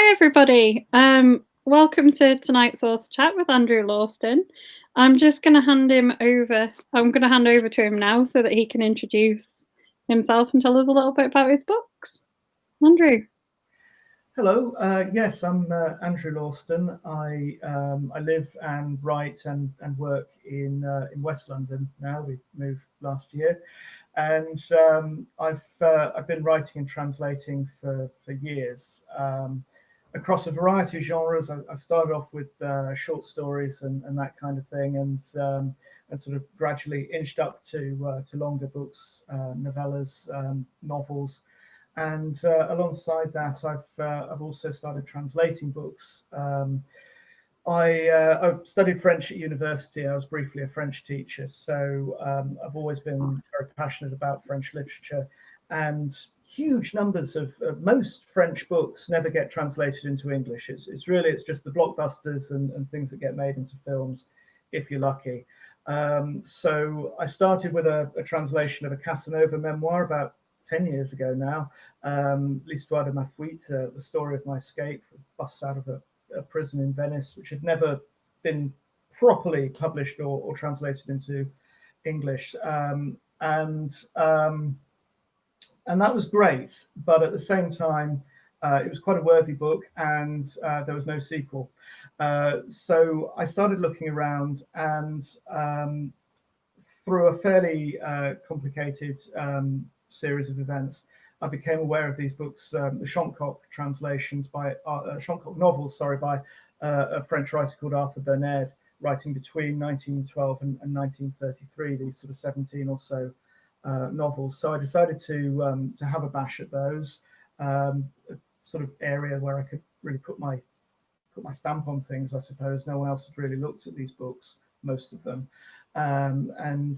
Hi, everybody. Welcome to tonight's author chat with Andrew Lawston. I'm just going to hand him over. I'm going to hand over to him now so that he can introduce himself and tell us a little bit about his books. Andrew. Hello. Yes, I'm Andrew Lawston. I live and write and work in West London now. We moved last year, and I've been writing and translating for years across a variety of genres. I started off with short stories and that kind of thing, and sort of gradually inched up to longer books, novellas, novels. And alongside that, I've also started translating books. I studied French at university. I was briefly a French teacher, so I've always been very passionate about French literature. And huge numbers of most French books never get translated into English. It's just the blockbusters and things that get made into films, if you're lucky. So I started with a translation of a Casanova memoir about 10 years ago now, L'Histoire de ma fuite, the story of my escape, busts out of a prison in Venice, which had never been properly published or translated into English. And that was great, but at the same time, it was quite a worthy book, and there was no sequel. So I started looking around, and through a fairly complicated series of events, I became aware of these books, the Chamcock translations by Chamcock novels, sorry, by a French writer called Arthur Bernard, writing between 1912 and 1933. These sort of 17 or so novels. So I decided to have a bash at those, a sort of area where I could really put my stamp on things. I suppose no one else had really looked at these books, most of them, and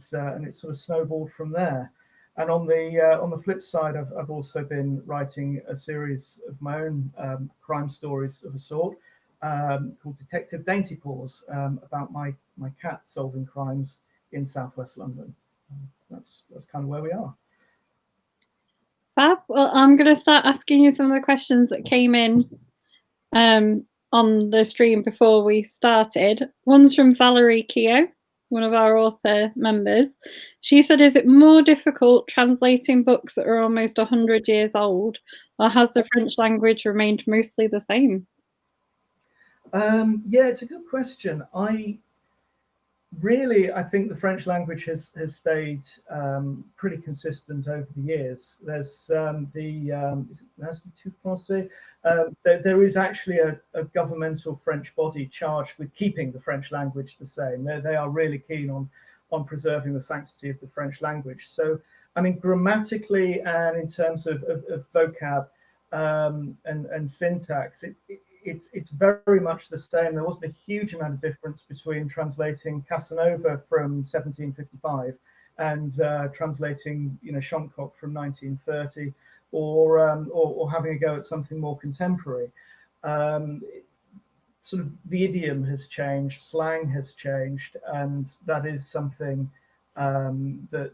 it sort of snowballed from there. And on the flip side, I've also been writing a series of my own crime stories of a sort, called Detective Dainty Paws, about my cat solving crimes in Southwest London. That's kind of where we are. Fab. Well, I'm going to start asking you some of the questions that came in on the stream before we started. One's from Valerie Keogh, one of our author members. She said, is it more difficult translating books that are almost 100 years old, or has the French language remained mostly the same? Yeah, it's a good question. I think the French language has stayed pretty consistent over the years. There's there is actually a governmental French body charged with keeping the French language the same. They are really keen on preserving the sanctity of the French language. So, I mean, grammatically and in terms of vocab and syntax, it's very much the same. There wasn't a huge amount of difference between translating Casanova from 1755 and translating, Chamcock from 1930, or having a go at something more contemporary. Sort of the idiom has changed, slang has changed, and that is something that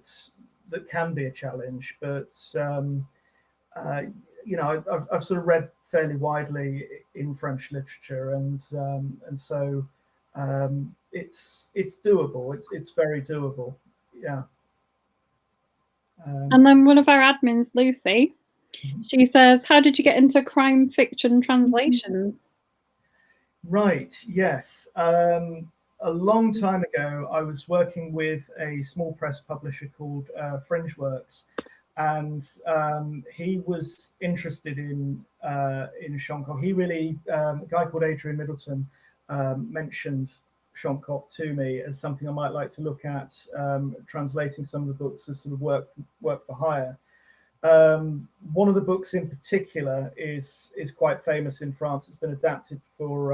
can be a challenge. But I've sort of read fairly widely in French literature, and so it's doable. It's very doable. Yeah. And then one of our admins, Lucy, she says, how did you get into crime fiction translations? Right. Yes. A long time ago, I was working with a small press publisher called Fringe Works, and he was interested in Chamcock. He really, a guy called Adrian Middleton, mentioned Chamcock to me as something I might like to look at, translating some of the books as sort of work for hire. One of the books in particular is quite famous in France. It's been adapted for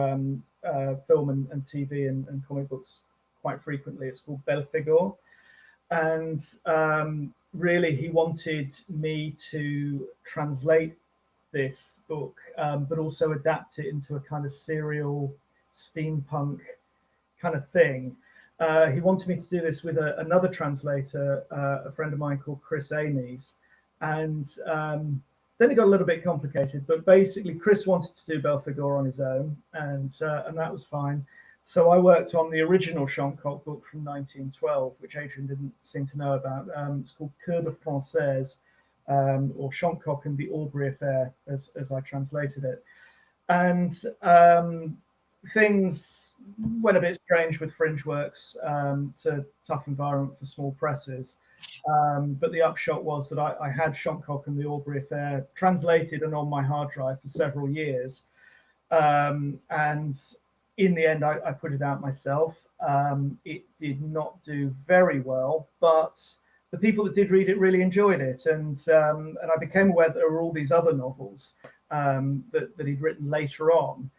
film and TV and comic books quite frequently. It's called Belphegor, and really he wanted me to translate this book, but also adapt it into a kind of serial steampunk kind of thing. He wanted me to do this with another translator, a friend of mine called Chris Ames, and then it got a little bit complicated, but basically Chris wanted to do Belphegor on his own, and that was fine. So I worked on the original Chancock book from 1912, which Adrian didn't seem to know about. It's called Coeur de Française, or Chancock and the Aubrey Affair, as I translated it. And things went a bit strange with Fringe Works. It's a tough environment for small presses. But the upshot was that I had Chancock and the Aubrey Affair translated and on my hard drive for several years. And in the end, I put it out myself. It did not do very well, but the people that did read it really enjoyed it. And I became aware that there were all these other novels that he'd written later on.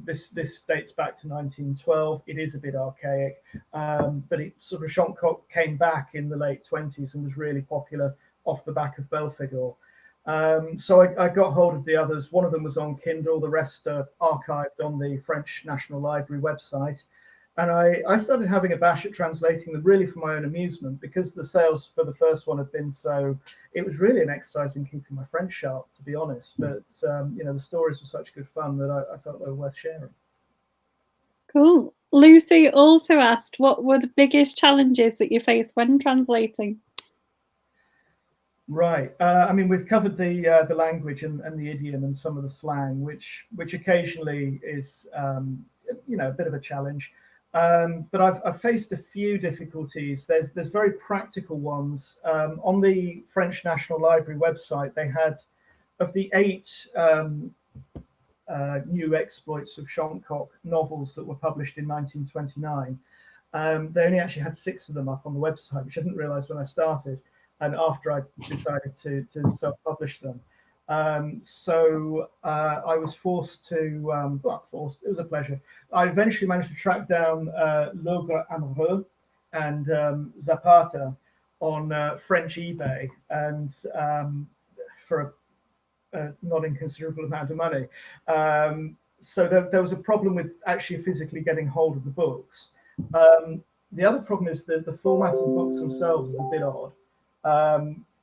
This dates back to 1912. It is a bit archaic, but it sort of Chancock came back in the late 20s and was really popular off the back of Belphegor. So I got hold of the others. One of them was on Kindle. The rest are archived on the French National Library website. And I started having a bash at translating them really for my own amusement, because the sales for the first one had been so, it was really an exercise in keeping my French sharp, to be honest. But, the stories were such good fun that I felt they were worth sharing. Cool. Lucy also asked, what were the biggest challenges that you faced when translating? Right. We've covered the language and the idiom and some of the slang, which occasionally is, a bit of a challenge. But I've faced a few difficulties. There's very practical ones. On the French National Library website, they had, of the 8 new exploits of Chancock novels that were published in 1929, they only actually had 6 of them up on the website, which I didn't realize when I started, and after I decided to self-publish them. So I was forced to, it was a pleasure. I eventually managed to track down L'Ogre Amoureux and Zapata on French eBay, and for a not inconsiderable amount of money. So there was a problem with actually physically getting hold of the books. The other problem is that the format of the books themselves is a bit odd.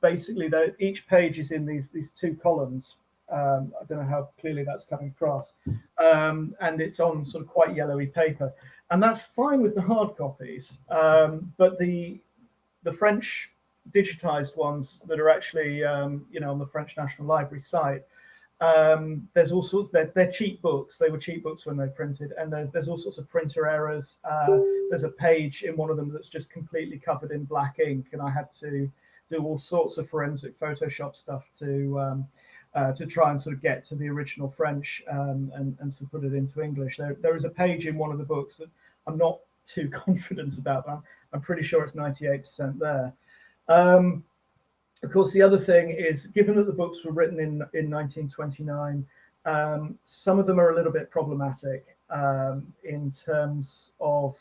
Basically, each page is in these 2 columns. I don't know how clearly that's coming across. And it's on sort of quite yellowy paper. And that's fine with the hard copies. But the French digitized ones that are actually, on the French National Library site, there's all sorts, they're cheap books. They were cheap books when they printed, and there's all sorts of printer errors. There's a page in one of them that's just completely covered in black ink, and I had to do all sorts of forensic Photoshop stuff to try and sort of get to the original French and to put it into English. There is a page in one of the books that I'm not too confident about. I'm pretty sure it's 98% there. Of course, the other thing is, given that the books were written in 1929, some of them are a little bit problematic in terms of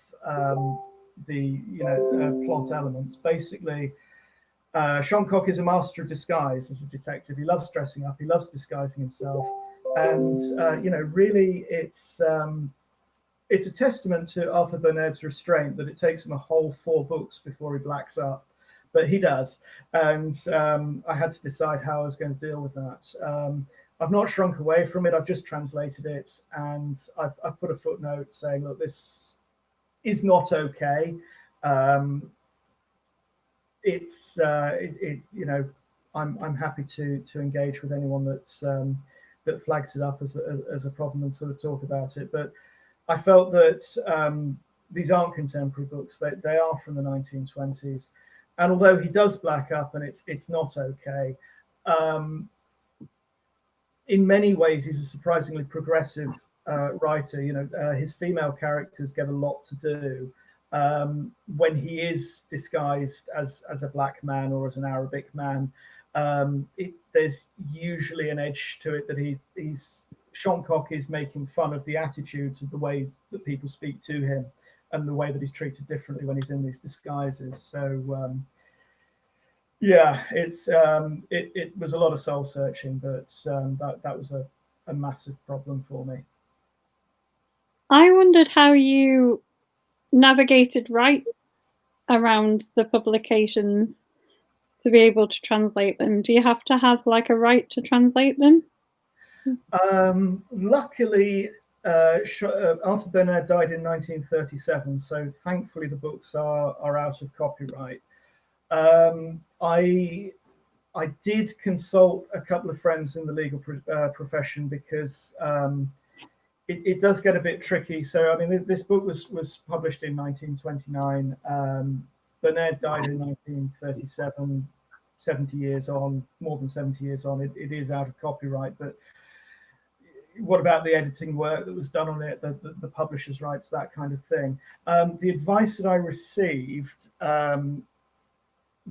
the plot elements. Basically, Chancock is a master of disguise as a detective. He loves dressing up. He loves disguising himself, and really, it's a testament to Arthur Bernard's restraint that it takes him a whole 4 books before he blacks up. But he does, and I had to decide how I was going to deal with that. I've not shrunk away from it. I've just translated it, and I've put a footnote saying, look, this is not okay. I'm happy to engage with anyone that flags it up as a problem and sort of talk about it. But I felt that these aren't contemporary books. They are from the 1920s. And although he does black up and it's not okay, in many ways he's a surprisingly progressive writer. His female characters get a lot to do when he is disguised as a black man or as an Arabic man. There's usually an edge to it that he's Chancock is making fun of the attitudes of the way that people speak to him, and the way that he's treated differently when he's in these disguises. So it was a lot of soul searching, but that was a massive problem for me. I wondered how you navigated rights around the publications. to be able to translate them? Do you have to have like a right to translate them? Luckily, Arthur Bernard died in 1937, so thankfully the books are out of copyright. I did consult a couple of friends in the legal profession because it does get a bit tricky. So, I mean, this book was published in 1929. Bernard died in 1937, 70 years on, more than 70 years on. It is out of copyright, but what about the editing work that was done on it, the publisher's rights, that kind of thing? The advice that I received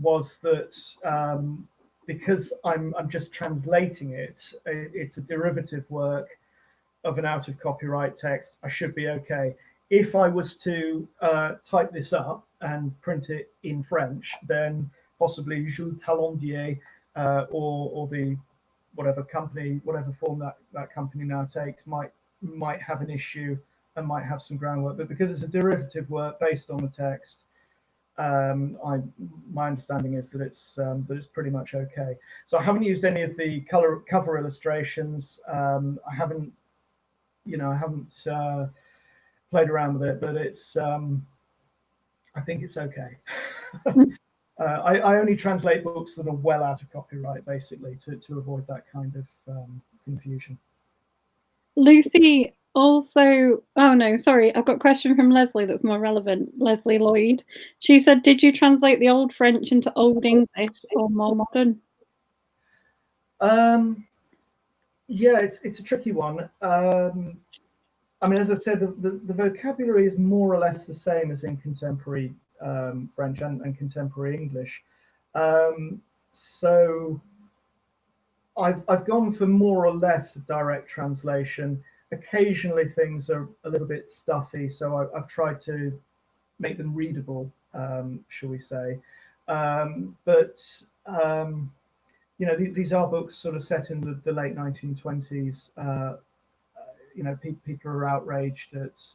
was that because I'm just translating it, it's a derivative work of an out of copyright text, I should be okay. If I was to type this up and print it in French, then possibly Jules Talandier or the whatever company, whatever form that company now takes, might have an issue and might have some groundwork. But because it's a derivative work based on the text, my understanding is that it's pretty much okay. So I haven't used any of the cover illustrations. I haven't played around with it, but it's I think it's okay. I only translate books that are well out of copyright, basically, to avoid that kind of confusion. Lucy also, oh no, sorry, I've got a question from Leslie that's more relevant. Leslie Lloyd. She said, did you translate the Old French into Old English or more modern? Yeah, it's a tricky one. I mean, as I said, the vocabulary is more or less the same as in contemporary French and contemporary English. So I've gone for more or less a direct translation. Occasionally things are a little bit stuffy, so I've tried to make them readable, shall we say. But these are books sort of set in the late 1920s. People are outraged at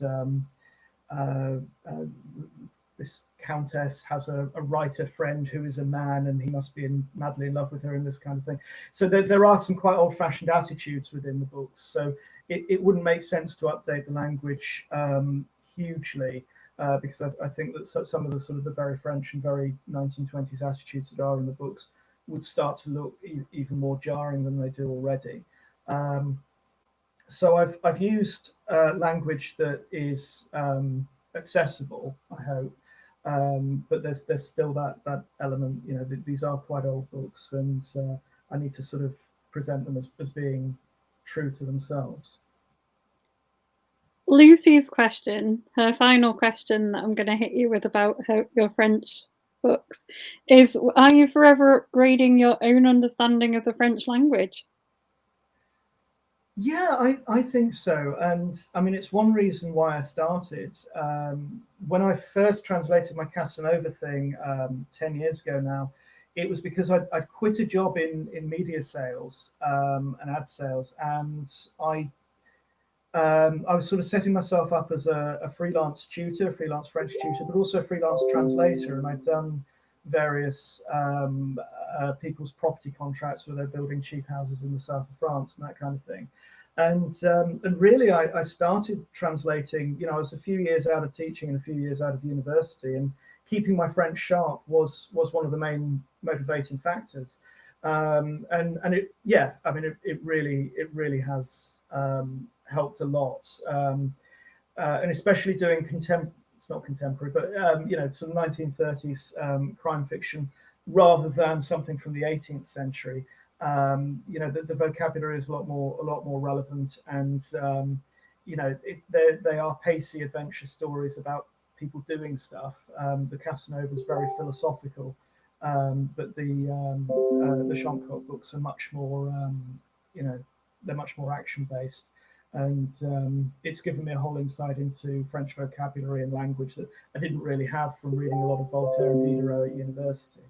this countess has a writer friend who is a man and he must be madly in love with her and this kind of thing. So there are some quite old-fashioned attitudes within the books. So it wouldn't make sense to update the language hugely because I think that some of the sort of the very French and very 1920s attitudes that are in the books would start to look even more jarring than they do already. So I've used language that is accessible, I hope, but there's still that element. These are quite old books, and I need to sort of present them as being true to themselves. Lucy's question, her final question that I'm going to hit you with about your French books, is: are you forever upgrading your own understanding of the French language? Yeah, I think so. And I mean, it's one reason why I started. When I first translated my Casanova thing 10 years ago now, it was because I'd quit a job in media sales and ad sales. And I was sort of setting myself up as a freelance tutor, a freelance French tutor, but also a freelance translator. And I'd done various people's property contracts where they're building cheap houses in the south of France and that kind of thing. And really, I started translating. I was a few years out of teaching and a few years out of university, and keeping my French sharp was one of the main motivating factors. And it, yeah, I mean, it really has helped a lot, and especially doing it's not contemporary, but sort of 1930s crime fiction rather than something from the 18th century. The vocabulary is a lot more relevant, and they are pacey adventure stories about people doing stuff. The Casanova is very philosophical, but the Chamcot books are much more, they're much more action based, and it's given me a whole insight into French vocabulary and language that I didn't really have from reading a lot of Voltaire and Diderot at university.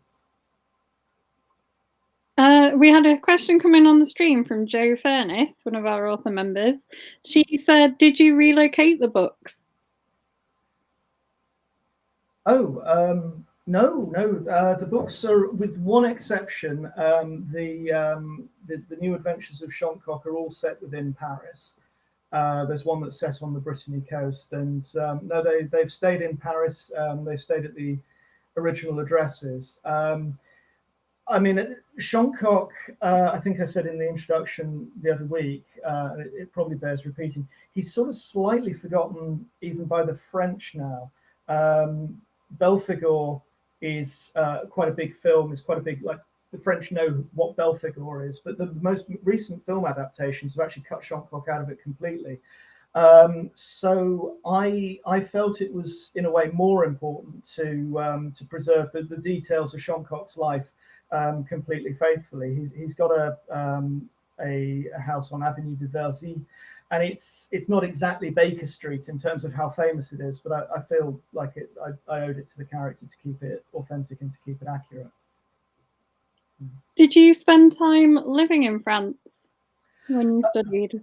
We had a question come in on the stream from Jo Furness, one of our author members. She said, did you relocate the books? Oh, No, the books are, with one exception, the New Adventures of Shoncock are all set within Paris. There's one that's set on the Brittany coast, and no, they've stayed in Paris. They've stayed at the original addresses. I mean, Shoncock, I think I said in the introduction the other week, it probably bears repeating, he's sort of slightly forgotten even by the French now. Belphegor is quite a big film, it's quite a big, like, the French know what Belphegor is, but the most recent film adaptations have actually cut Shoncock out of it completely. So I felt it was in a way more important to preserve the details of Shoncock's life completely faithfully. He's got a house on Avenue de Verzy, and it's not exactly Baker Street in terms of how famous it is, but I feel like I owed it to the character to keep it authentic and to keep it accurate. Did you spend time living in France when you studied?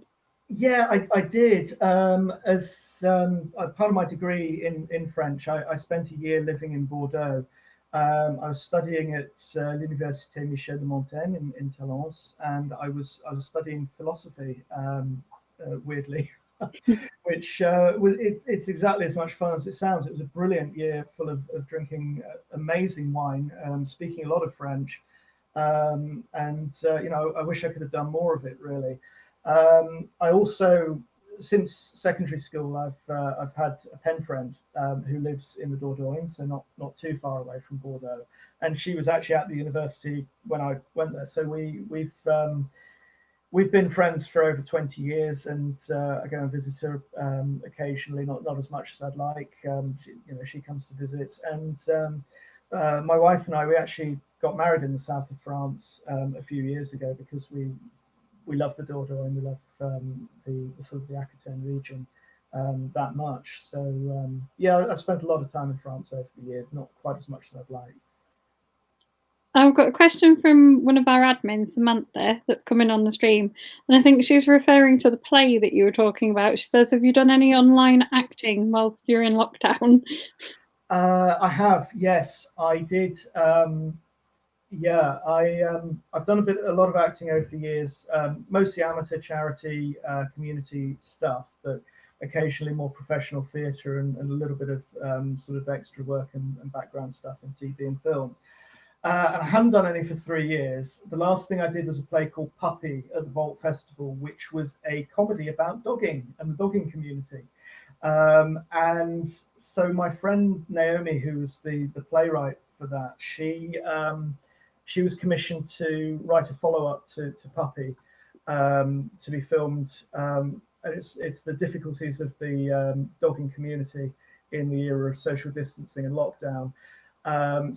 Yeah, I did. As part of my degree in French, I spent a year living in Bordeaux. I was studying at l'Université Michel de Montaigne in Talence, and I was studying philosophy. Weirdly, which it's exactly as much fun as it sounds. It was a brilliant year, full of drinking amazing wine, speaking a lot of French, and I wish I could have done more of it, really. I also, since secondary school, I've had a pen friend who lives in the Dordogne, so not too far away from Bordeaux, and she was actually at the university when I went there. So we've been friends for over 20 years, and I go and visit her occasionally, not as much as I'd like. She comes to visit, and my wife and I, we actually got married in the south of France a few years ago because we love the Dordogne, we love the sort of the Aquitaine region that much. So yeah, I've spent a lot of time in France over the years, not quite as much as I'd like. I've got a question from one of our admins, Samantha, that's coming on the stream, and I think she's referring to the play that you were talking about. She says, "Have you done any online acting whilst you're in lockdown?" I have, yes, I did. Yeah, I've done a lot of acting over the years, mostly amateur charity community stuff, but occasionally more professional theatre and a little bit of sort of extra work and background stuff in TV and film. And I haven't done any for 3 years. The last thing I did was a play called Puppy at the Vault Festival, which was a comedy about dogging and the dogging community. And so my friend Naomi, who was the playwright for that, she was commissioned to write a follow-up to Puppy to be filmed. And it's the difficulties of the dogging community in the era of social distancing and lockdown.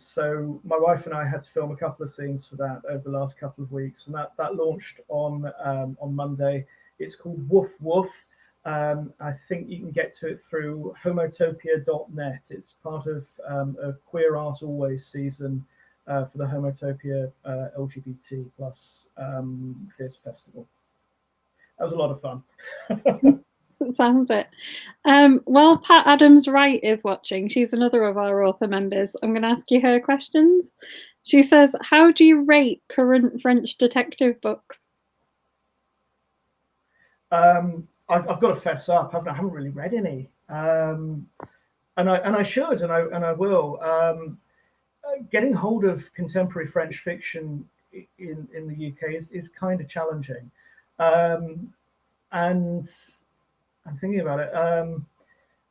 So my wife and I had to film a couple of scenes for that over the last couple of weeks, and that launched on Monday. It's called Woof Woof. I think you can get to it through homotopia.net. It's part of a Queer Art Always season for the Homotopia LGBT plus theatre festival. That was a lot of fun. Sounds it. Well, Pat Adams Wright is watching. She's another of our author members. I'm going to ask you her questions. She says, "How do you rate current French detective books?" I've got to fess up. I haven't really read any, and I should, and I will. Getting hold of contemporary French fiction in the UK is kind of challenging, and I'm thinking about it.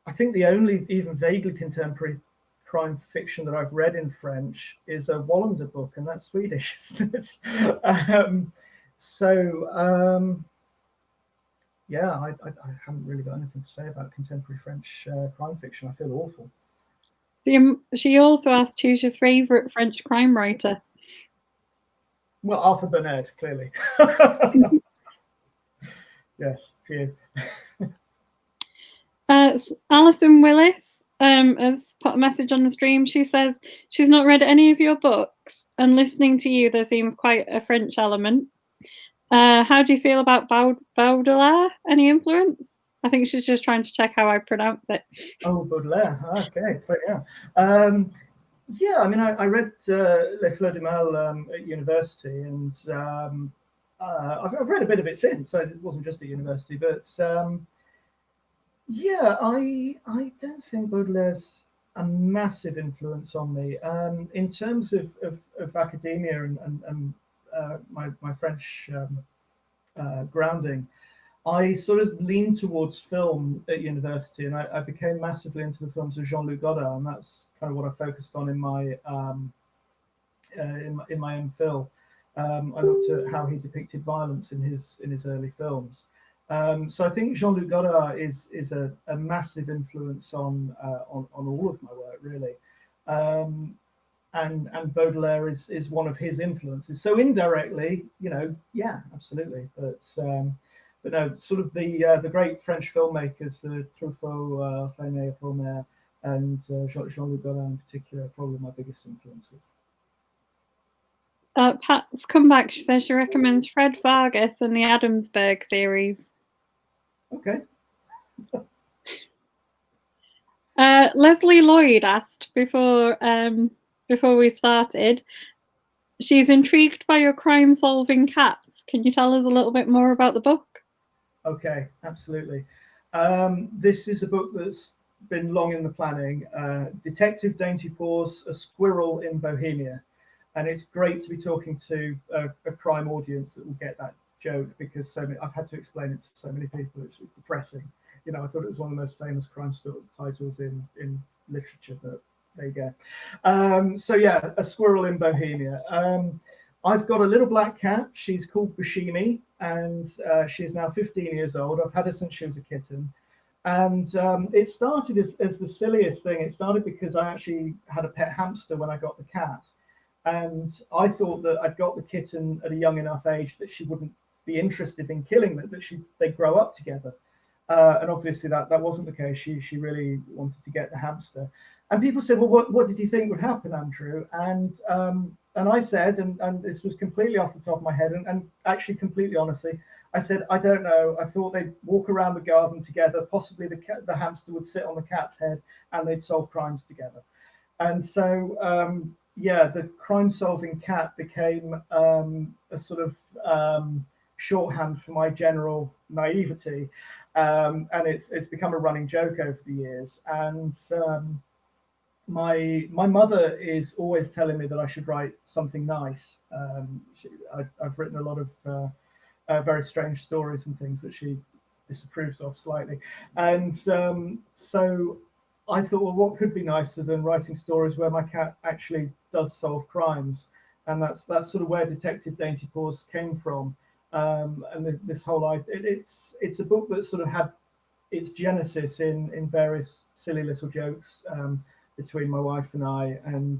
I think the only even vaguely contemporary crime fiction that I've read in French is a Wallander book, and that's Swedish, isn't it? Yeah, I haven't really got anything to say about contemporary French crime fiction. I feel awful. So she also asked, who's your favourite French crime writer? Well, Arthur Bernard, clearly. Yes, phew. Alison Willis has put a message on the stream. She says she's not read any of your books, and listening to you, there seems quite a French element. How do you feel about Baudelaire? Any influence? I think she's just trying to check how I pronounce it. Oh, Baudelaire. Okay, but yeah. Yeah, I mean, I read Les Fleurs du Mal at university, and I've read a bit of it since. So it wasn't just at university, but yeah, I don't think Baudelaire's a massive influence on me in terms of academia and my French grounding. I sort of leaned towards film at university, and I became massively into the films of Jean-Luc Godard, and that's kind of what I focused on in my MPhil. I looked at how he depicted violence in his early films. So I think Jean-Luc Godard is a massive influence on all of my work, really. Um, and Baudelaire is one of his influences. So indirectly, you know, yeah, absolutely. But no, sort of the great French filmmakers, the Truffaut, René Aumer, and Jean-Luc Godard in particular, are probably my biggest influences. Pat's come back. She says she recommends Fred Vargas and the Adamsberg series. Okay. Leslie Lloyd asked before we started. She's intrigued by your crime-solving cats. Can you tell us a little bit more about the book? Okay, absolutely. This is a book that's been long in the planning. Detective Dainty Paws, A Squirrel in Bohemia. And it's great to be talking to a crime audience that will get that joke, because I've had to explain it to so many people. It's depressing. You know, I thought it was one of the most famous crime titles in literature, but there you go. So yeah, A Squirrel in Bohemia. I've got a little black cat. She's called Bashimi, and she is now 15 years old. I've had her since she was a kitten. And it started as the silliest thing. It started because I actually had a pet hamster when I got the cat. And I thought that I'd got the kitten at a young enough age that she wouldn't be interested in killing them, that they'd grow up together. And obviously that wasn't the case. She really wanted to get the hamster. And people said, well, what did you think would happen, Andrew? And I said, and this was completely off the top of my head, and actually completely honestly, I said, I don't know. I thought they'd walk around the garden together. Possibly the hamster would sit on the cat's head, and they'd solve crimes together. And so, yeah, the crime-solving cat became a sort of shorthand for my general naivety, and it's become a running joke over the years. And my mother is always telling me that I should write something nice. I've written a lot of very strange stories and things that she disapproves of slightly, and so I thought, well, what could be nicer than writing stories where my cat actually does solve crimes? And that's sort of where Detective Dainty Paws came from. And this whole idea, it's a book that sort of had its genesis in various silly little jokes between my wife and I and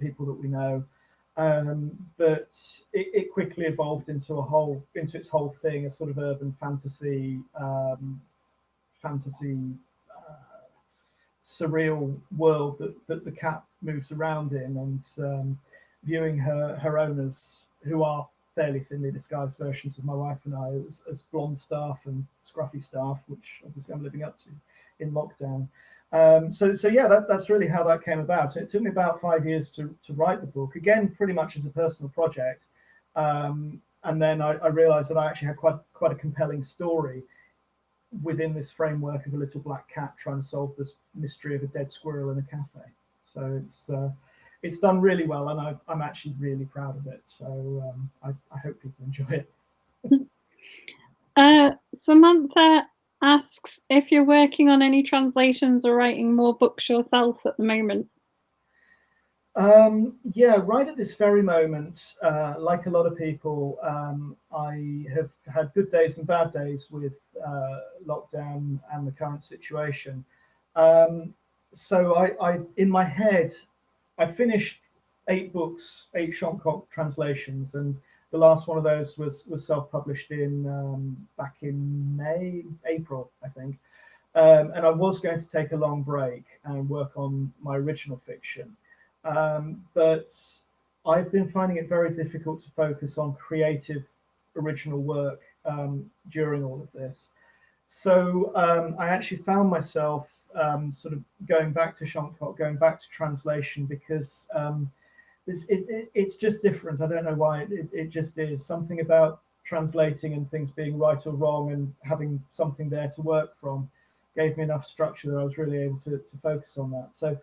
people that we know. But it quickly evolved into its whole thing, a sort of urban fantasy surreal world that the cat moves around in, and viewing her owners, who are fairly thinly disguised versions of my wife and I, as blonde staff and scruffy staff, which obviously I'm living up to in lockdown. So yeah, that's really how that came about. It took me about 5 years to write the book, again, pretty much as a personal project. And then I realized that I actually had quite a compelling story within this framework of a little black cat trying to solve this mystery of a dead squirrel in a cafe. So it's done really well, and I'm actually really proud of it. So I hope people enjoy it. Samantha asks if you're working on any translations or writing more books yourself at the moment. Yeah, right at this very moment, like a lot of people, I have had good days and bad days with lockdown and the current situation. So I in my head, I finished 8 books, 8 Shonkock translations, and the last one of those was self-published in back in April, I think. And I was going to take a long break and work on my original fiction. But I've been finding it very difficult to focus on creative, original work during all of this. So I actually found myself sort of going back to Shonkock, going back to translation, because it's just different. I don't know why. It just is something about translating and things being right or wrong and having something there to work from gave me enough structure that I was really able to focus on that. So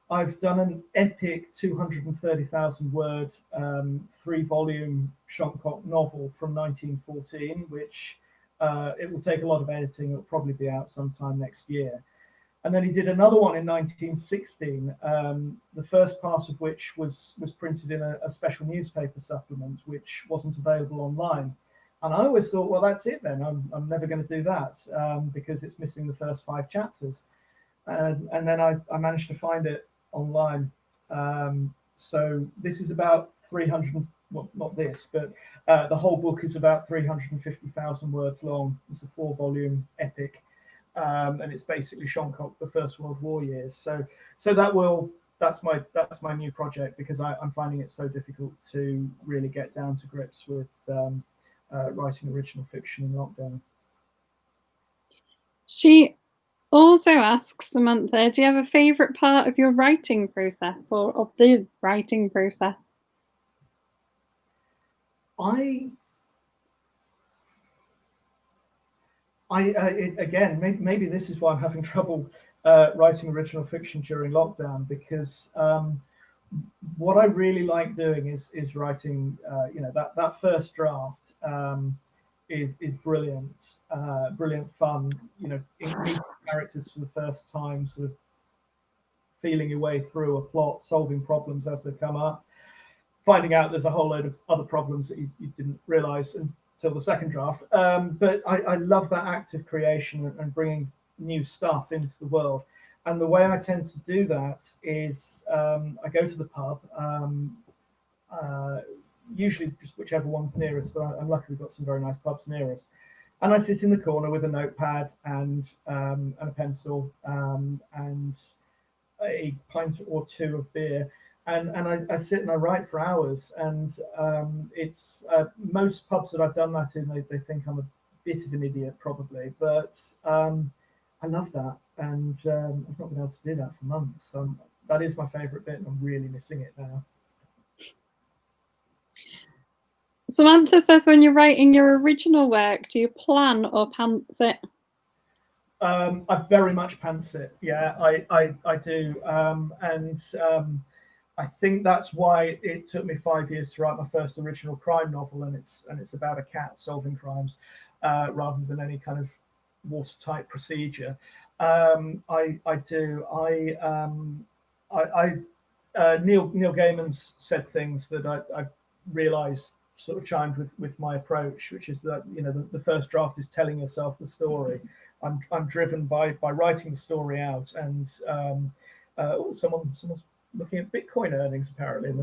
I've done an epic 230,000 word 3-volume Shonkock novel from 1914, which it will take a lot of editing. It'll probably be out sometime next year. And then he did another one in 1916, the first part of which was printed in a special newspaper supplement, which wasn't available online. And I always thought, well, that's it then. I'm never going to do that because it's missing the first 5 chapters. And then I managed to find it online. So this is about 300, well, not this, but the whole book is about 350,000 words long. It's a 4-volume epic. And it's basically Shonkock, the First World War years. So that's my new project, because I'm finding it so difficult to really get down to grips with writing original fiction in lockdown. She also asks, Samantha, do you have a favourite part of your writing process, or of the writing process? Again, maybe this is why I'm having trouble writing original fiction during lockdown, because what I really like doing is writing. That first draft is brilliant, brilliant fun. Meeting characters for the first time, sort of feeling your way through a plot, solving problems as they come up, finding out there's a whole load of other problems that you didn't realize until the second draft. But I love that active creation and bringing new stuff into the world. And the way I tend to do that is I go to the pub, usually just whichever one's nearest, but I'm lucky we've got some very nice pubs near us. And I sit in the corner with a notepad and a pencil and a pint or 2 of beer. And I sit and I write for hours. And it's most pubs that I've done that in, they think I'm a bit of an idiot probably, but I love that. And I've not been able to do that for months. So that is my favorite bit, and I'm really missing it now. Samantha says, when you're writing your original work, do you plan or pants it? I very much pants it. Yeah, I do. I think that's why it took me 5 years to write my first original crime novel, and it's about a cat solving crimes rather than any kind of watertight procedure. I do. Neil Gaiman's said things that I realised sort of chimed with my approach, which is that the first draft is telling yourself the story. I'm driven by writing the story out, and someone's looking at Bitcoin earnings apparently.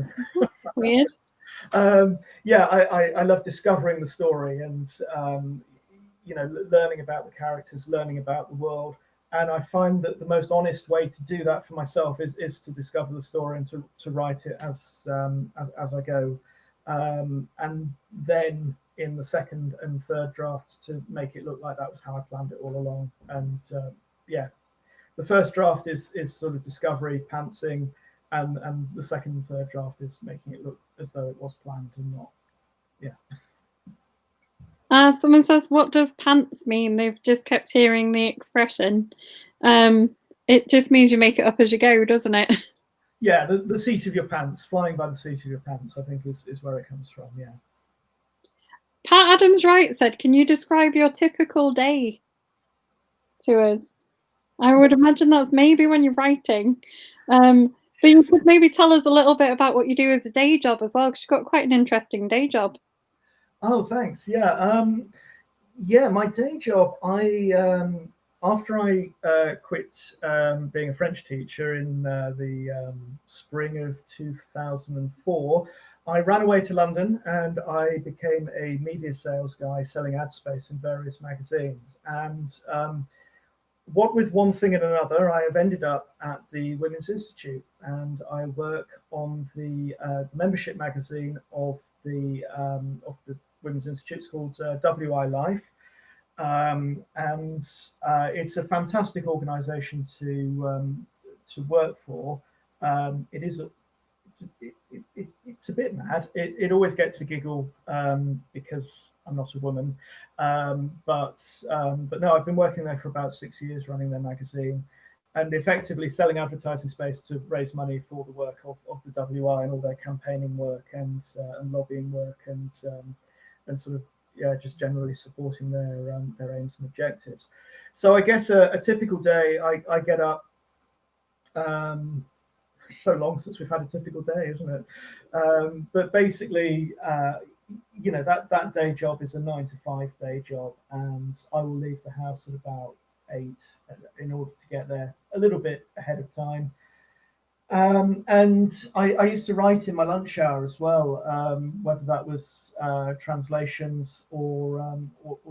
Weird. I love discovering the story and learning about the characters, learning about the world. And I find that the most honest way to do that for myself is to discover the story and to write it as I go, and then in the second and third drafts to make it look like that was how I planned it all along. And the first draft is sort of discovery, pantsing, and the second and third draft is making it look as though it was planned and not. Someone says, what does pants mean? They've just kept hearing the expression. It just means you make it up as you go, doesn't it? Yeah, the seat of your pants, flying by the seat of your pants, I think is where it comes from, yeah. Pat Adams Wright said, can you describe your typical day to us? I would imagine that's maybe when you're writing. But you could maybe tell us a little bit about what you do as a day job as well, because you've got quite an interesting day job. Oh, thanks. Yeah. My day job, after I quit being a French teacher in the spring of 2004, I ran away to London and I became a media sales guy selling ad space in various magazines. And what with one thing and another, I have ended up at the Women's Institute, and I work on the membership magazine of the Women's Institute. It's called WI Life. and it's a fantastic organisation to work for. It is it's a bit mad. It always gets a giggle because I'm not a woman, but no, I've been working there for about 6 years, running their magazine, and effectively selling advertising space to raise money for the work of the WI and all their campaigning work and lobbying work and sort of yeah, just generally supporting their aims and objectives. So I guess a typical day, I get up. So long since we've had a typical day, isn't it? But basically, that day job is a 9 to 5 day job, and I will leave the house at about 8 in order to get there a little bit ahead of time. And I used to write in my lunch hour as well, whether that was translations or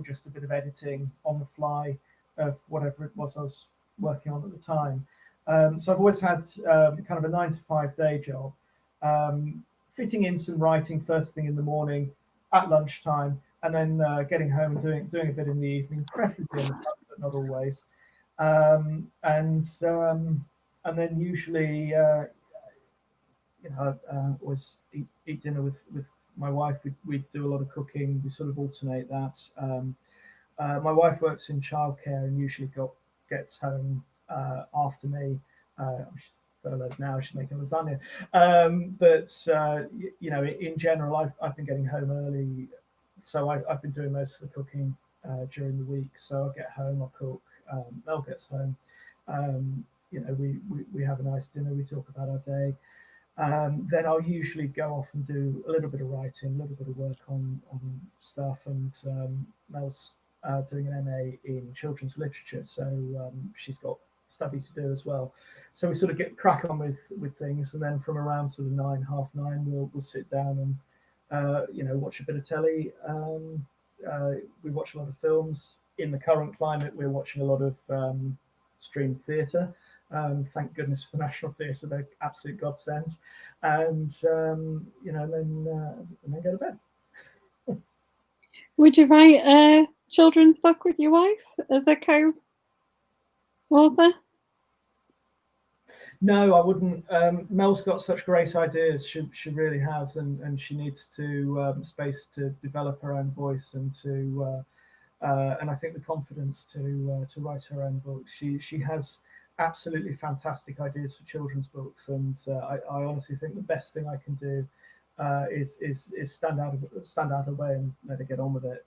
just a bit of editing on the fly of whatever it was I was working on at the time. So I've always had kind of a 9 to 5 day job, fitting in some writing first thing in the morning, at lunchtime, and then getting home and doing a bit in the evening, preferably in the pub, but not always. Um, and um, and then usually, always eat dinner with my wife. We do a lot of cooking. We sort of alternate that. My wife works in childcare and usually gets home after me. She's furloughed now. She's making lasagna. But in general, I've been getting home early, so I've been doing most of the cooking during the week. So I get home, I'll cook. Mel gets home. We have a nice dinner. We talk about our day. Then I'll usually go off and do a little bit of writing, a little bit of work on stuff. And Mel's doing an MA in children's literature, so she's got study to do as well. So we sort of get crack on with things, and then from around sort of 9, half 9, we'll sit down and watch a bit of telly. We watch a lot of films. In the current climate, we're watching a lot of streamed theatre. Thank goodness for the National Theatre; they're absolute godsends. And then go to bed. Would you write a children's book with your wife as a co-author? No, I wouldn't. Mel's got such great ideas. She really has, and she needs to space to develop her own voice and I think the confidence to write her own books. She has absolutely fantastic ideas for children's books, and I honestly think the best thing I can do is stand out of the way and let her get on with it.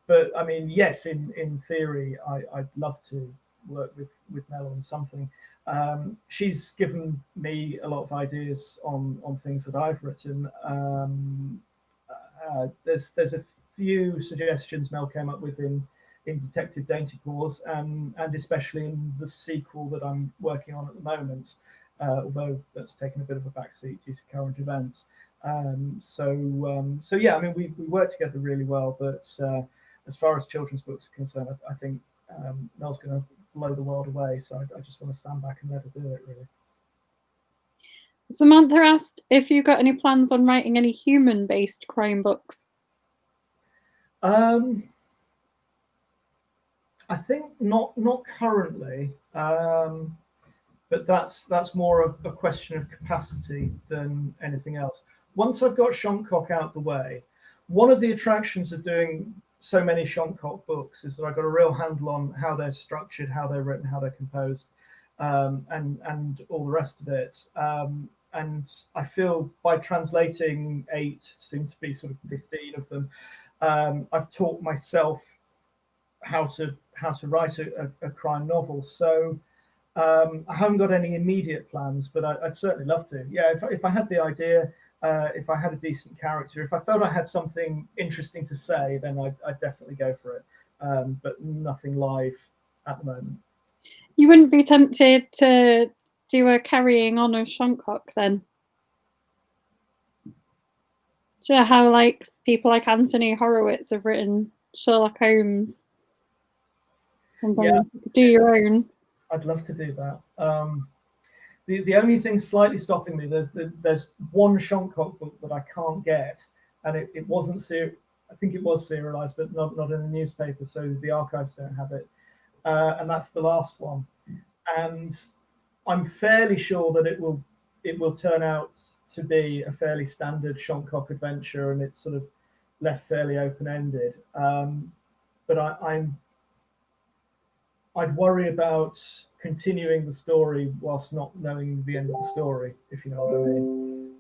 But I mean, yes, in theory, I'd love to work with Mel on something. She's given me a lot of ideas on things that I've written. There's a few suggestions Mel came up with in Detective Dainty Paws, and especially in the sequel that I'm working on at the moment, although that's taken a bit of a backseat due to current events. So yeah, I mean, we work together really well, but as far as children's books are concerned, I think Mel's going to blow the world away, so I just want to stand back and let her do it, really. Samantha asked if you got any plans on writing any human-based crime books. I think not currently, but that's more a question of capacity than anything else. Once I've got Shoncock out the way, one of the attractions of doing so many Shoncock books is that I've got a real handle on how they're structured, how they're written, how they're composed, and all the rest of it. And I feel by translating 8, seems to be sort of 15 of them, I've taught myself how to write a crime novel. So I haven't got any immediate plans, but I'd certainly love to. Yeah, if I had the idea, if I had a decent character, if I felt I had something interesting to say, then I'd definitely go for it. But nothing live at the moment. You wouldn't be tempted to do a carrying on of Shoncock then? Do you know how like people like Anthony Horowitz have written Sherlock Holmes? And then Yeah, you could do your own. I'd love to do that. The only thing slightly stopping me, there's one Shoncock book that I can't get, and it wasn't I think it was serialized, but not in the newspaper, so the archives don't have it. And that's the last one. And I'm fairly sure that it will turn out to be a fairly standard Shonkock adventure, and it's sort of left fairly open ended. But I'd worry about continuing the story whilst not knowing the end of the story, if you know what I mean.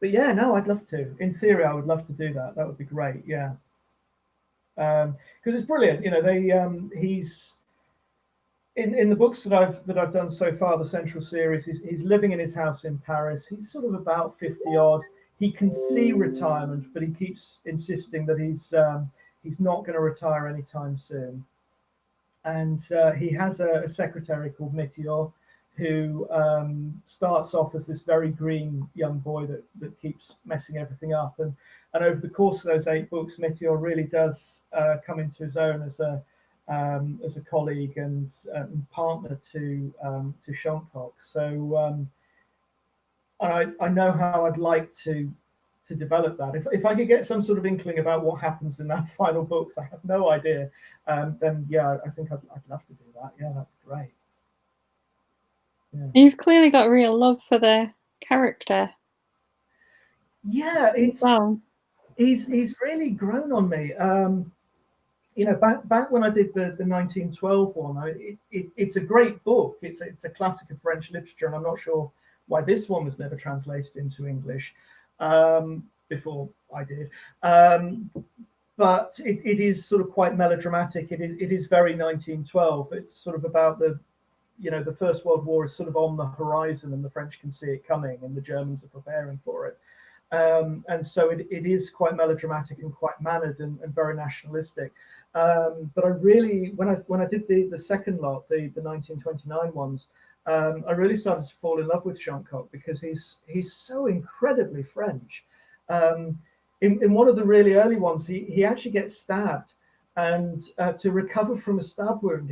But yeah, no, I'd love to. In theory, I would love to do that. That would be great. Yeah, because it's brilliant. You know, he's in the books that I've done so far, the Central series. He's living in his house in Paris. He's sort of about 50 odd. He can see retirement, but he keeps insisting that he's not going to retire anytime soon. And he has a secretary called Meteor, who starts off as this very green young boy that keeps messing everything up. And over the course of those 8 books, Meteor really does come into his own as a colleague and partner to Shonkock. So I know how I'd like to develop that. If I could get some sort of inkling about what happens in that final books, I have no idea. Then yeah, I think I'd love to do that. Yeah, that'd be great. Yeah. You've clearly got a real love for the character. Yeah, he's really grown on me. You know, back when I did the 1912 one, it's a great book. It's a classic of French literature, and I'm not sure why this one was never translated into English before I did. But it is sort of quite melodramatic. It is very 1912. It's sort of about the First World War is sort of on the horizon, and the French can see it coming, and the Germans are preparing for it. And so it is quite melodramatic and quite mannered and very nationalistic. But I really, when I did the second lot, the 1929 ones, I really started to fall in love with Shonkock because he's so incredibly French. In one of the really early ones, he actually gets stabbed, and to recover from a stab wound,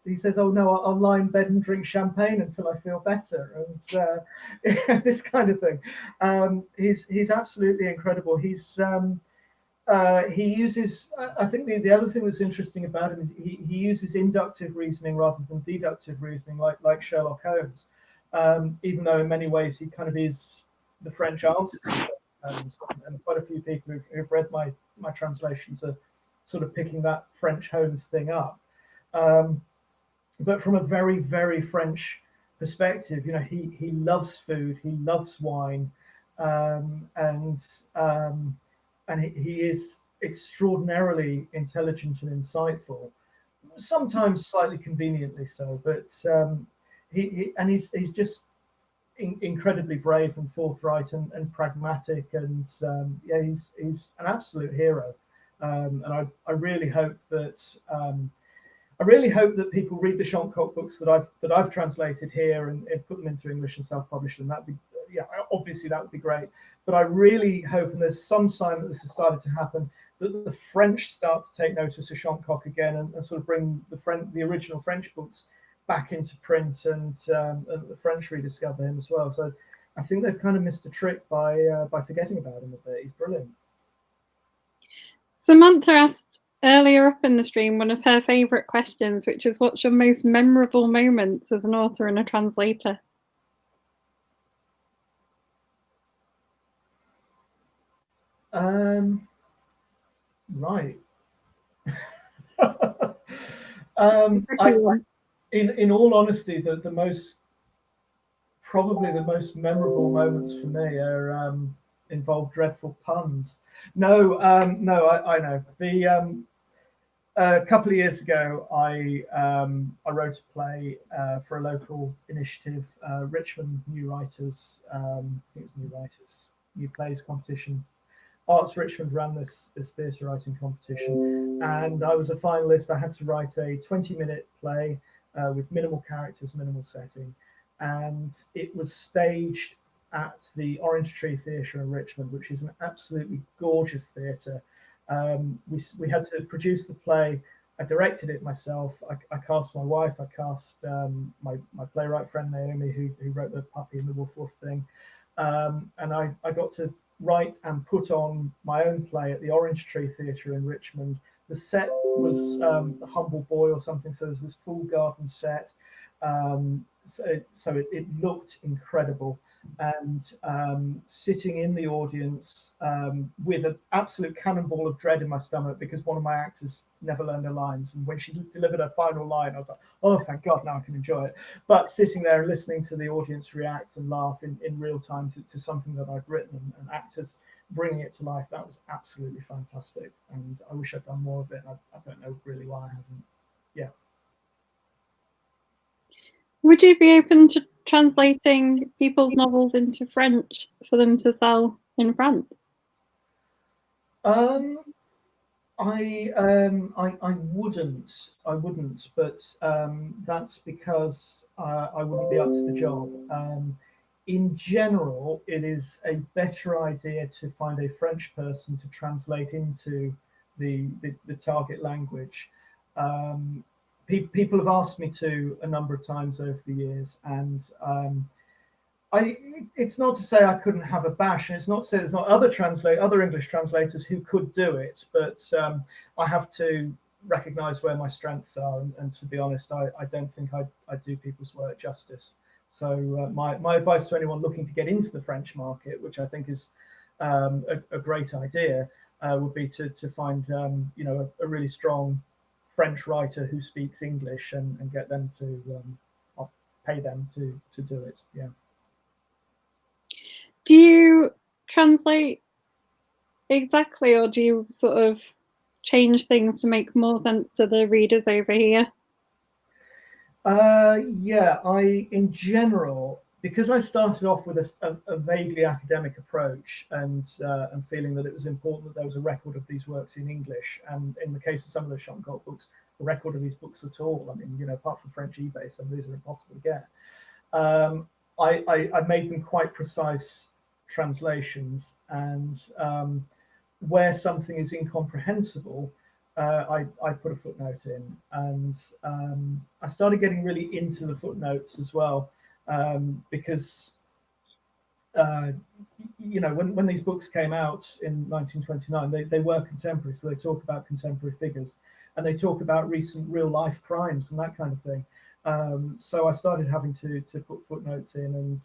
he says, "Oh no, I'll lie in bed and drink champagne until I feel better," and this kind of thing. He's absolutely incredible. He uses. I think the other thing that's interesting about him is he uses inductive reasoning rather than deductive reasoning, like Sherlock Holmes. Even though in many ways he kind of is the French answer to Sherlock Holmes, and quite a few people who've read my translations are sort of picking that French Holmes thing up. But from a very, very French perspective, you know, he loves food, he loves wine, and he is extraordinarily intelligent and insightful. Sometimes slightly conveniently so, but he's just incredibly brave and forthright and pragmatic, and yeah, he's an absolute hero. And I really hope that people read the Shonkock books that I've translated here and put them into English and self-published them. That'd be, yeah, obviously that would be great. But I really hope, and there's some sign that this has started to happen, that the French start to take notice of Shonkock again and sort of bring the original French books back into print, and the French rediscover him as well. So I think they've kind of missed a trick by forgetting about him a bit. He's brilliant. Samantha asked earlier up in the stream one of her favourite questions, which is, what's your most memorable moments as an author and a translator? Right. In all honesty, probably the most memorable moments for me are involve dreadful puns. No, I know. A couple of years ago, I wrote a play for a local initiative, Richmond New Writers. I think it was New Writers, New Plays competition. Arts Richmond ran this theatre writing competition, and I was a finalist. I had to write a 20-minute play with minimal characters, minimal setting, and it was staged at the Orange Tree Theatre in Richmond, which is an absolutely gorgeous theatre. We had to produce the play. I directed it myself. I cast my wife. I cast my playwright friend Naomi, who wrote the Puppy and the Wolf thing. and I got to write and put on my own play at the Orange Tree Theatre in Richmond. The set was The Humble Boy or something, so there's this full garden set. So it looked incredible. And sitting in the audience with an absolute cannonball of dread in my stomach because one of my actors never learned her lines. And when she delivered her final line, I was like, oh, thank God, now I can enjoy it. But sitting there and listening to the audience react and laugh in real time to something that I've written and actors bringing it to life, that was absolutely fantastic. And I wish I'd done more of it. I don't know really why I haven't. Yeah. Would you be open to translating people's novels into French for them to sell in France? I wouldn't, but that's because I wouldn't be up to the job. In general, it is a better idea to find a French person to translate into the target language. People have asked me to a number of times over the years, and it's not to say I couldn't have a bash, and it's not to say there's not other English translators who could do it, but I have to recognise where my strengths are, and to be honest, I don't think I do people's work justice. So my advice to anyone looking to get into the French market, which I think is a great idea, would be to find a really strong French writer who speaks English and get them to I'll pay them to do it. Yeah. Do you translate exactly, or do you sort of change things to make more sense to the readers over here? Yeah, in general, because I started off with a vaguely academic approach and feeling that it was important that there was a record of these works in English, and in the case of some of the Shonkolt books, a record of these books at all. I mean, apart from French eBay, some of these are impossible to get. I made them quite precise translations, and where something is incomprehensible, I put a footnote in, and I started getting really into the footnotes as well, because when these books came out in 1929, they were contemporary, so they talk about contemporary figures, and they talk about recent real life crimes and that kind of thing. So I started having to put footnotes in, and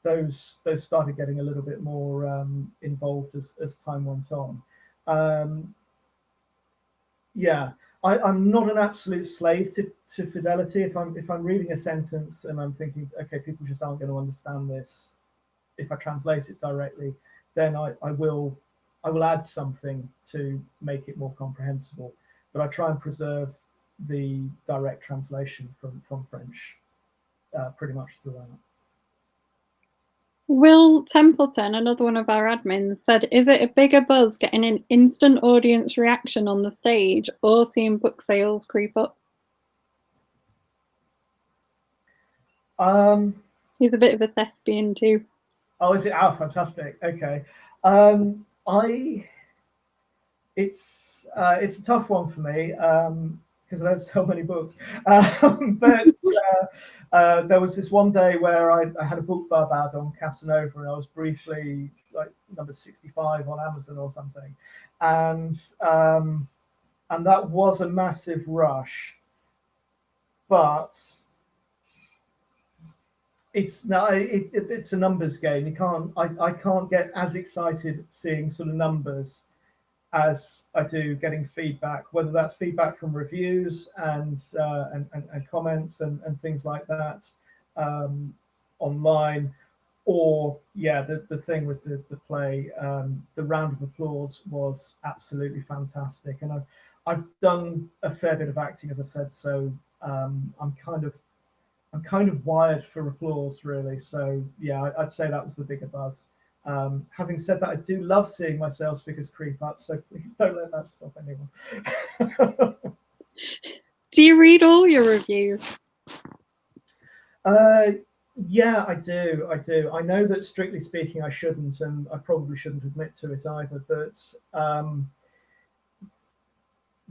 those started getting a little bit more involved as time went on. Yeah, I'm not an absolute slave to fidelity. If I'm reading a sentence and I'm thinking, okay, people just aren't going to understand this if I translate it directly, then I will add something to make it more comprehensible. But I try and preserve the direct translation from French pretty much throughout. Will Templeton, another one of our admins, said, is it a bigger buzz getting an instant audience reaction on the stage or seeing book sales creep up? He's a bit of a thespian too. Oh, is it? Oh, fantastic. Okay. It's a tough one for me because I don't sell many books. But there was this one day where I had a book barbad on Casanova, and I was briefly like number 65 on Amazon or something, and that was a massive rush, but it's a numbers game. I can't get as excited seeing sort of numbers as I do getting feedback, whether that's feedback from reviews and comments and things like that online, or the thing with the play. The round of applause was absolutely fantastic, and I've done a fair bit of acting, as I said, so I'm kind of wired for applause, really. So yeah, I'd say that was the bigger buzz. Having said that, I do love seeing my sales figures creep up, so please don't let that stop anyone. Do you read all your reviews? Yeah, I do. I know that strictly speaking, I shouldn't, and I probably shouldn't admit to it either. But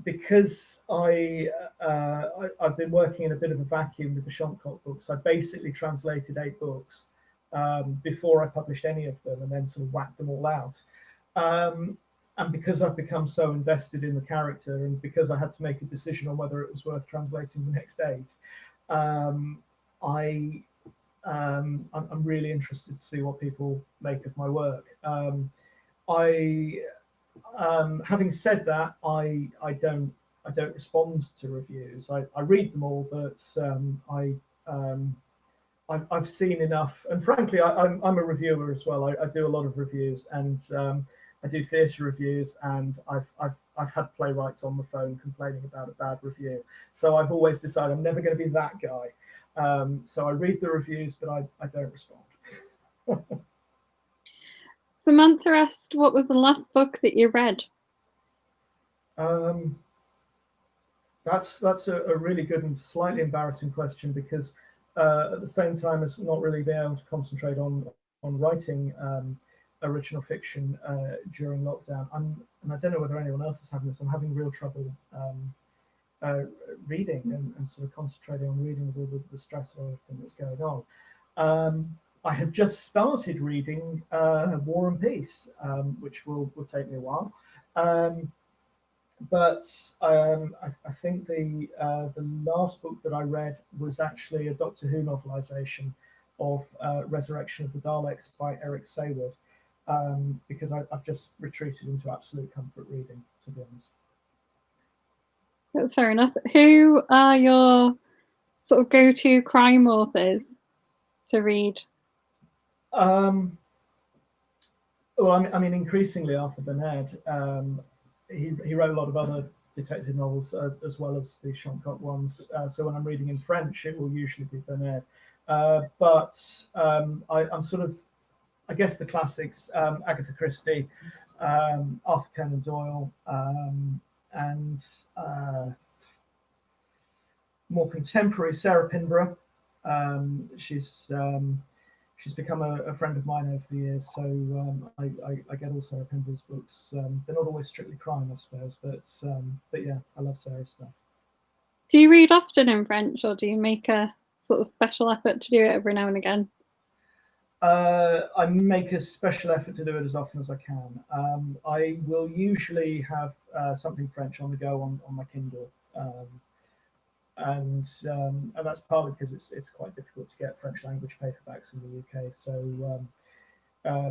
because I've been working in a bit of a vacuum with the Shonkolt books, I basically translated 8 books. before I published any of them, and then sort of whacked them all out. And because I've become so invested in the character, and because I had to make a decision on whether it was worth translating the next 8, I'm really interested to see what people make of my work. Having said that, I don't respond to reviews. I read them all, but I've seen enough, and frankly, I'm a reviewer as well. I do a lot of reviews, and I do theatre reviews, and I've had playwrights on the phone complaining about a bad review. So I've always decided I'm never going to be that guy. So I read the reviews, but I don't respond. Samantha asked, what was the last book that you read? That's a really good and slightly embarrassing question, because at the same time as not really being able to concentrate on writing original fiction during lockdown, and I don't know whether anyone else is having this, I'm having real trouble reading and sort of concentrating on reading with all the stress of everything that's going on. I have just started reading War and Peace, which will take me a while. But I think the last book that I read was actually a Doctor Who novelization of Resurrection of the Daleks by Eric Sayward, because I've just retreated into absolute comfort reading, to be honest. That's fair enough. Who are your sort of go-to crime authors to read? Well, I mean, increasingly Arthur Bernard. He wrote a lot of other detective novels as well as the Shoncock ones. So when I'm reading in French, it will usually be Bernard. But I'm sort of, I guess, the classics: Agatha Christie, Arthur Conan Doyle, and more contemporary Sarah Pinborough. She's become a friend of mine over the years, so I get all Sarah Pinborough's books. They're not always strictly crime, I suppose, but yeah, I love Sarah's stuff. Do you read often in French, or do you make a sort of special effort to do it every now and again? I make a special effort to do it as often as I can. I will usually have something French on the go on my Kindle. And that's partly because it's quite difficult to get French language paperbacks in the UK.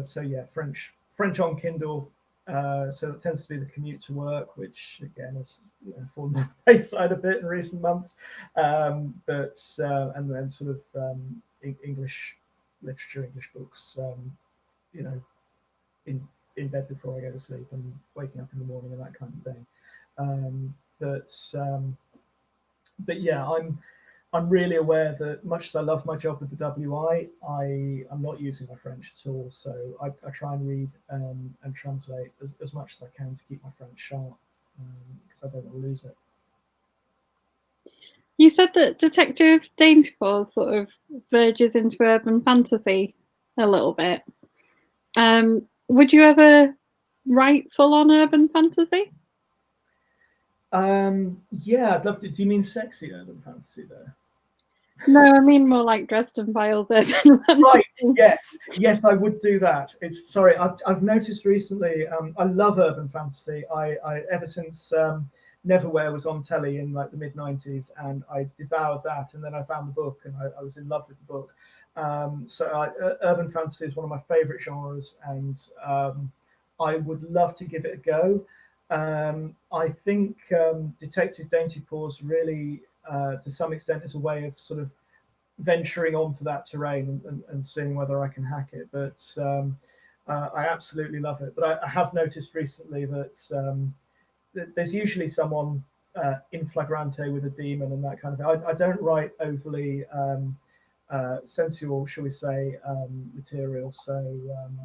So yeah, French on Kindle. So it tends to be the commute to work, which again has fallen off the wayside a bit in recent months. And then sort of English literature, English books. In bed before I go to sleep and waking up in the morning and that kind of thing. But yeah, I'm really aware that much as I love my job with the WI, I'm not using my French at all. So I try and read and translate as much as I can to keep my French sharp, because I don't want to lose it. You said that Detective Dainty Paws sort of verges into urban fantasy a little bit. Would you ever write full-on urban fantasy? Yeah, I'd love to. Do you mean sexy urban fantasy there? No, I mean more like Dresden Files urban fantasy. Right, yes, I would do that. Sorry, I've noticed recently, I love urban fantasy. I ever since Neverwhere was on telly in like the mid-90s, and I devoured that, and then I found the book, and I was in love with the book. Urban fantasy is one of my favorite genres, and I would love to give it a go. I think Detective Dainty Paws really, to some extent, is a way of sort of venturing onto that terrain and seeing whether I can hack it. But I absolutely love it. But I have noticed recently that there's usually someone in flagrante with a demon and that kind of thing. I don't write overly sensual, shall we say, material. So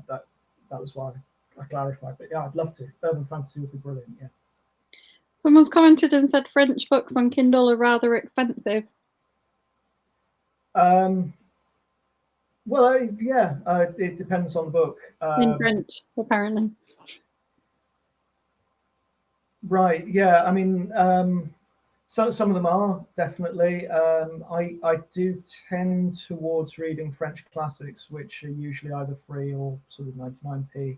that was why I clarified. But yeah, I'd love to. Urban fantasy would be brilliant. Yeah. Someone's commented and said French books on Kindle are rather expensive. Well, yeah, it depends on the book. In French, apparently. Right. Yeah. I mean, So some of them are definitely. I do tend towards reading French classics, which are usually either free or sort of 99p.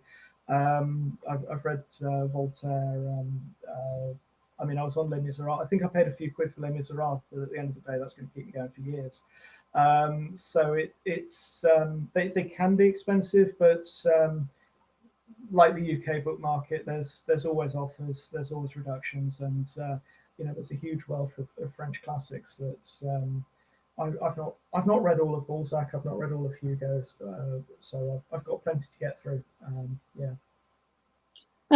I've read Voltaire. I mean, I was on Les Miserables. I think I paid a few quid for Les Miserables, but at the end of the day, that's going to keep me going for years. So they can be expensive, but like the UK book market, there's always offers, there's always reductions, and there's a huge wealth of French classics that I've not read all of Balzac, I've not read all of Hugo's, so I've got plenty to get through. Yeah.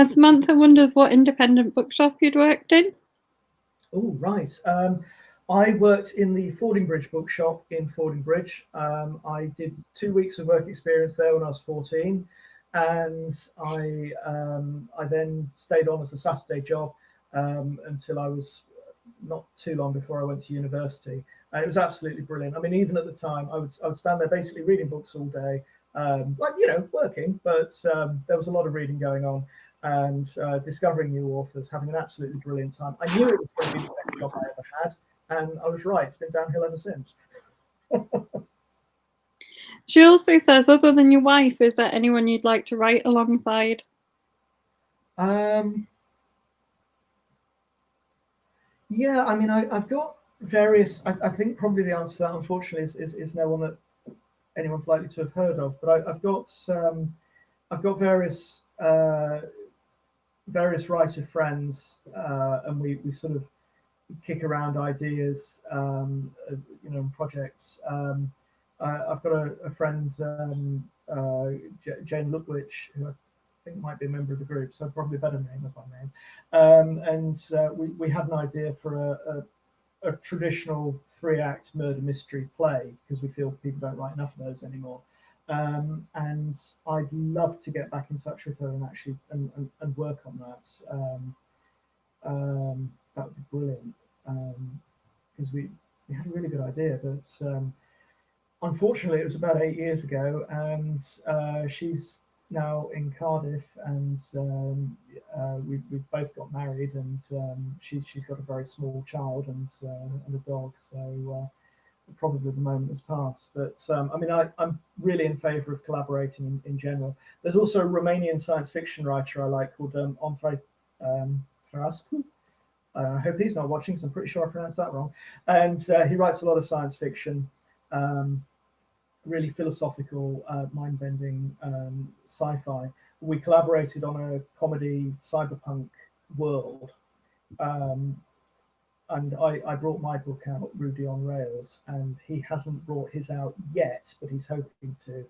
Samantha wonders what independent bookshop you'd worked in. Oh, right. I worked in the Fordingbridge bookshop in Fordingbridge. I did 2 weeks of work experience there when I was 14, and I then stayed on as a Saturday job until I was not too long before I went to university. And it was absolutely brilliant. I mean, even at the time, I would stand there basically reading books all day, working, but there was a lot of reading going on and discovering new authors, having an absolutely brilliant time. I knew it was going to be the best job I ever had, and I was right. It's been downhill ever since. She also says, other than your wife, is there anyone you'd like to write alongside? Yeah, I mean, I've got various. I think probably the answer to that, unfortunately, is no one that anyone's likely to have heard of. But I've got various writer friends, and we sort of kick around ideas, projects. I've got a friend, Jane Lutwich, who I think might be a member of the group, so probably a better name if I name. And we had an idea for a traditional 3-act murder mystery play because we feel people don't write enough of those anymore. And I'd love to get back in touch with her and actually and work on that. That would be brilliant because we had a really good idea, but unfortunately it was about 8 years ago, and she's now in Cardiff, and we've both got married, and she's got a very small child and a dog, so probably the moment has passed. But I mean, I'm really in favour of collaborating in general. There's also a Romanian science fiction writer I like called Andrei Lawston. I hope he's not watching, because I'm pretty sure I pronounced that wrong. And he writes a lot of science fiction, really philosophical, mind-bending sci-fi. We collaborated on a comedy cyberpunk world. And I brought my book out, Rudy on Rails, and he hasn't brought his out yet, but he's hoping to.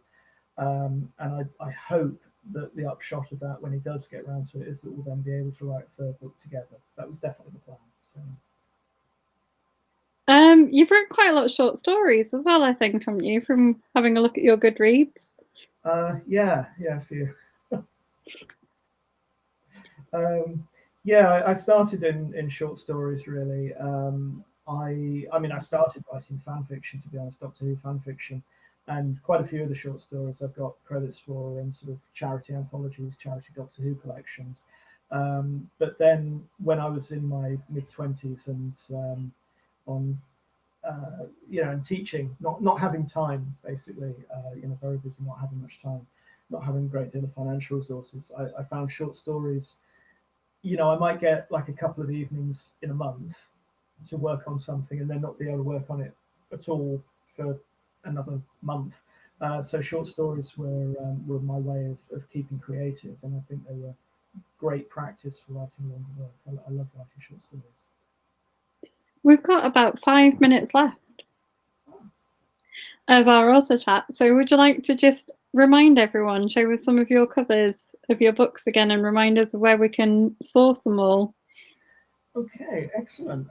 And I hope that the upshot of that, when he does get around to it, is that we'll then be able to write a third book together. That was definitely the plan. So. You've written quite a lot of short stories as well, I think, haven't you, from having a look at your Goodreads? Yeah, a few. Yeah, I started in short stories, really. I mean, I started writing fan fiction, to be honest, Doctor Who fan fiction, and quite a few of the short stories I've got credits for in sort of charity anthologies, charity Doctor Who collections. But then when I was in my mid-20s and and teaching, not having time, basically, very busy, not having much time, not having a great deal of financial resources, I found short stories. I might get like a couple of evenings in a month to work on something and then not be able to work on it at all for another month. So short stories were my way of keeping creative, and I think they were great practice for writing longer work. I love writing short stories. We've got about 5 minutes left of our author chat. So would you like to just remind everyone, show us some of your covers of your books again, and remind us of where we can source them all? Okay, excellent.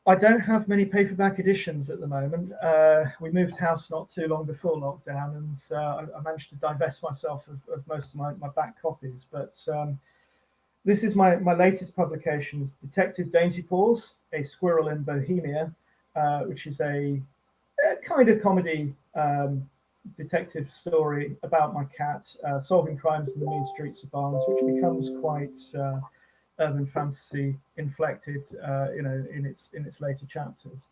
I don't have many paperback editions at the moment. We moved house not too long before lockdown, and I managed to divest myself of most of my back copies. But this is my latest publications, Detective Dainty Paws, A Squirrel in Bohemia, which is a kind of comedy detective story about my cat solving crimes in the mean streets of Barnes, which becomes quite urban fantasy inflected, in its later chapters.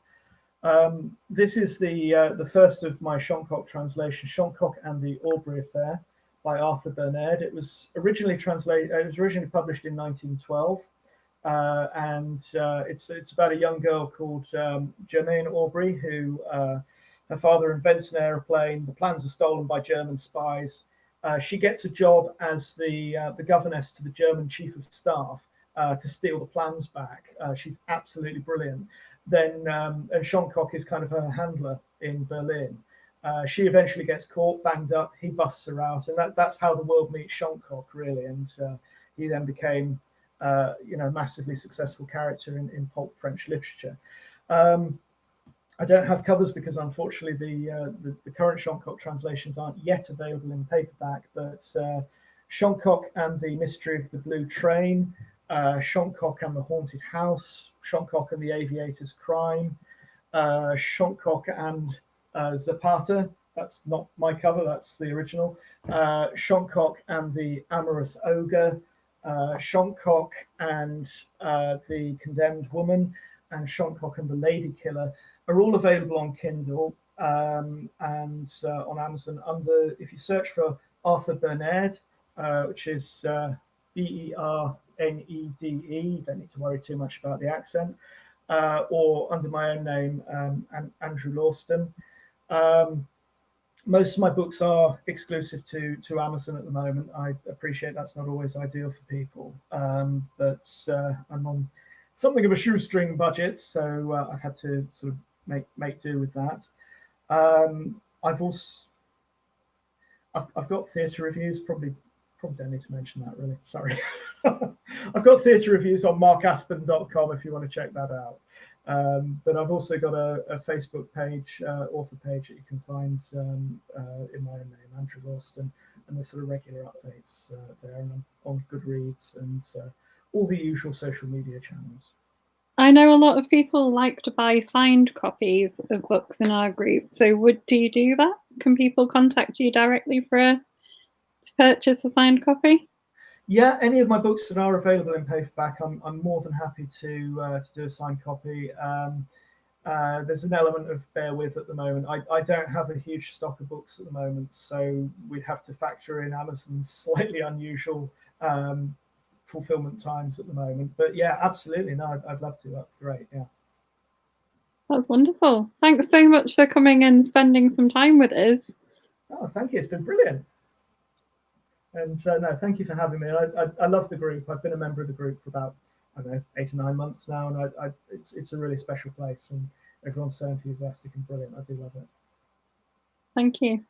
This is the first of my Shoncock translations, Shoncock and the Aubrey Affair by Arthur Bernard. It was originally published in 1912, and it's about a young girl called Germaine Aubrey who her father invents an aeroplane. The plans are stolen by German spies. She gets a job as the governess to the German chief of staff to steal the plans back. She's absolutely brilliant. Then and Shoncock is kind of her handler in Berlin. She eventually gets caught, banged up. He busts her out, and that's how the world meets Shoncock, really. And he then became, massively successful character in pulp French literature. I don't have covers because unfortunately the current Shoncock translations aren't yet available in paperback. But Shoncock and the Mystery of the Blue Train, Shoncock and the Haunted House, Shoncock and the Aviator's Crime, Shoncock and Zapata. That's not my cover, that's the original. Shoncock and the Amorous Ogre, Shoncock and the Condemned Woman, and Shoncock and the Lady Killer are all available on Kindle and on Amazon under, if you search for Arthur Bernard, which is Bernede, don't need to worry too much about the accent, or under my own name, Andrew Lawston. Most of my books are exclusive to Amazon at the moment. I appreciate that's not always ideal for people, but I'm on something of a shoestring budget, so I've had to sort of make do with that. I've got theatre reviews. Probably don't need to mention that, really. Sorry. I've got theatre reviews on markaspen.com if you want to check that out. But I've also got a Facebook page, author page that you can find in my own name, Andrew Lawston, and there's sort of regular updates there, and I'm on Goodreads and all the usual social media channels. I know a lot of people like to buy signed copies of books in our group. So do you do that? Can people contact you directly to purchase a signed copy? Yeah, any of my books that are available in paperback, I'm more than happy to do a signed copy. There's an element of bear with at the moment. I don't have a huge stock of books at the moment, so we'd have to factor in Amazon's slightly unusual fulfillment times at the moment. But yeah, absolutely. No, I'd love to. That'd be great. Yeah. That's wonderful. Thanks so much for coming and spending some time with us. Oh, thank you. It's been brilliant. And no, thank you for having me. I love the group. I've been a member of the group for about, I don't know, 8 or 9 months now, and it's a really special place, and everyone's so enthusiastic and brilliant. I do love it. Thank you.